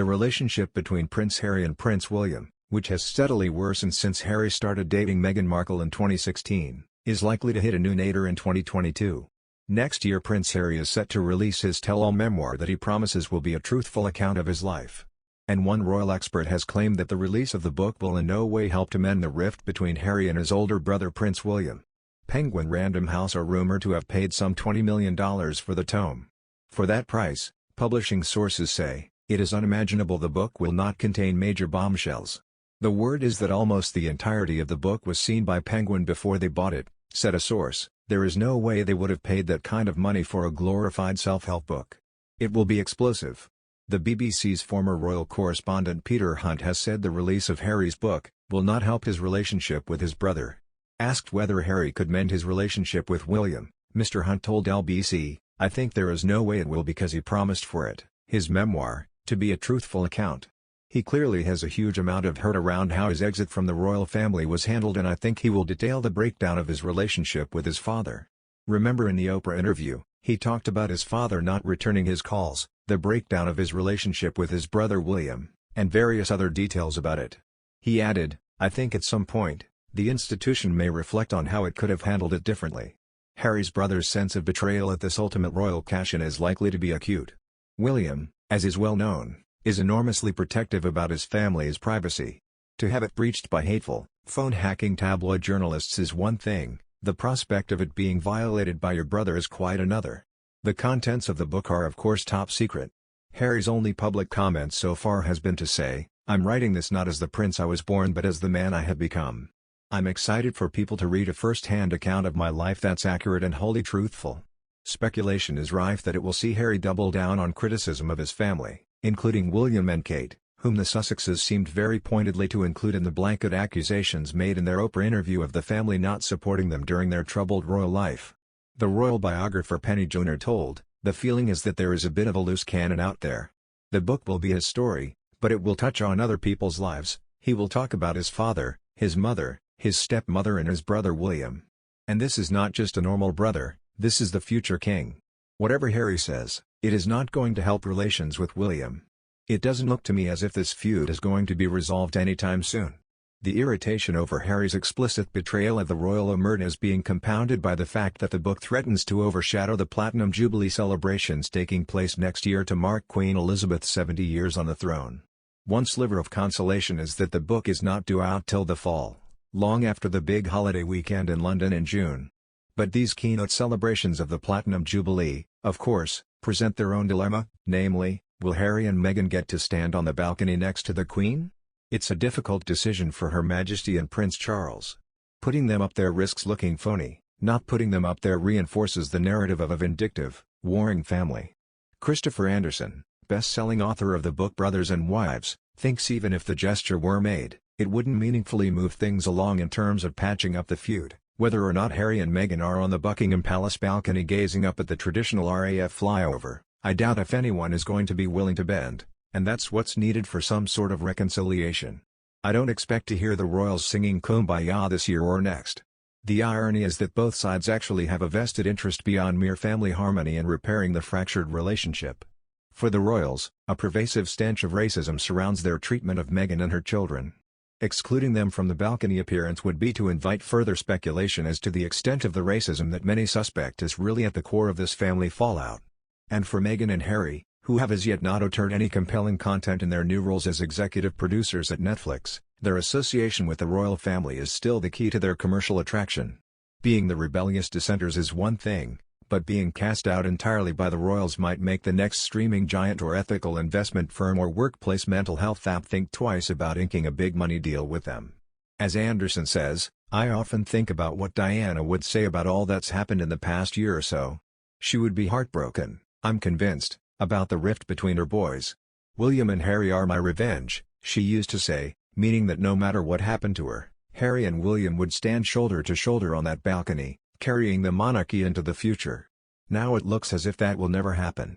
The relationship between Prince Harry and Prince William, which has steadily worsened since Harry started dating Meghan Markle in 2016, is likely to hit a new nadir in 2022. Next year Prince Harry is set to release his tell-all memoir that he promises will be a truthful account of his life. And one royal expert has claimed that the release of the book will in no way help to mend the rift between Harry and his older brother Prince William. Penguin Random House are rumored to have paid some $20 million for the tome. For that price, publishing sources say, it is unimaginable the book will not contain major bombshells. The word is that almost the entirety of the book was seen by Penguin before they bought it, said a source. There is no way they would have paid that kind of money for a glorified self-help book. It will be explosive. The BBC's former royal correspondent Peter Hunt has said the release of Harry's book will not help his relationship with his brother. Asked whether Harry could mend his relationship with William, Mr. Hunt told LBC, "I think there is no way it will because he promised for it, his memoir, to be a truthful account. He clearly has a huge amount of hurt around how his exit from the royal family was handled and I think he will detail the breakdown of his relationship with his father." Remember in the Oprah interview, he talked about his father not returning his calls, the breakdown of his relationship with his brother William, and various other details about it. He added, "I think at some point, the institution may reflect on how it could have handled it differently." Harry's brother's sense of betrayal at this ultimate royal cash-in is likely to be acute. William, as is well known, is enormously protective about his family's privacy. To have it breached by hateful, phone-hacking tabloid journalists is one thing, the prospect of it being violated by your brother is quite another. The contents of the book are of course top secret. Harry's only public comment so far has been to say, "I'm writing this not as the prince I was born but as the man I have become. I'm excited for people to read a first-hand account of my life that's accurate and wholly truthful." Speculation is rife that it will see Harry double down on criticism of his family, including William and Kate, whom the Sussexes seemed very pointedly to include in the blanket accusations made in their Oprah interview of the family not supporting them during their troubled royal life. The royal biographer Penny Junor told, "The feeling is that there is a bit of a loose cannon out there. The book will be his story, but it will touch on other people's lives. He will talk about his father, his mother, his stepmother and his brother William. And this is not just a normal brother, this is the future king. Whatever Harry says, it is not going to help relations with William. It doesn't look to me as if this feud is going to be resolved anytime soon." The irritation over Harry's explicit betrayal of the royal omerta is being compounded by the fact that the book threatens to overshadow the Platinum Jubilee celebrations taking place next year to mark Queen Elizabeth's 70 years on the throne. One sliver of consolation is that the book is not due out till the fall, long after the big holiday weekend in London in June. But these keynote celebrations of the Platinum Jubilee, of course, present their own dilemma, namely, will Harry and Meghan get to stand on the balcony next to the Queen? It's a difficult decision for Her Majesty and Prince Charles. Putting them up there risks looking phony, not putting them up there reinforces the narrative of a vindictive, warring family. Christopher Anderson, best-selling author of the book Brothers and Wives, thinks even if the gesture were made, it wouldn't meaningfully move things along in terms of patching up the feud. Whether or not Harry and Meghan are on the Buckingham Palace balcony gazing up at the traditional RAF flyover, I doubt if anyone is going to be willing to bend, and that's what's needed for some sort of reconciliation. I don't expect to hear the royals singing Kumbaya this year or next. The irony is that both sides actually have a vested interest beyond mere family harmony in repairing the fractured relationship. For the royals, a pervasive stench of racism surrounds their treatment of Meghan and her children. Excluding them from the balcony appearance would be to invite further speculation as to the extent of the racism that many suspect is really at the core of this family fallout. And for Meghan and Harry, who have as yet not uttered any compelling content in their new roles as executive producers at Netflix, their association with the royal family is still the key to their commercial attraction. Being the rebellious dissenters is one thing, but being cast out entirely by the royals might make the next streaming giant or ethical investment firm or workplace mental health app think twice about inking a big money deal with them. As Anderson says, "I often think about what Diana would say about all that's happened in the past year or so. She would be heartbroken, I'm convinced, about the rift between her boys. William and Harry are my revenge," she used to say, meaning that no matter what happened to her, Harry and William would stand shoulder to shoulder on that balcony, carrying the monarchy into the future. Now it looks as if that will never happen.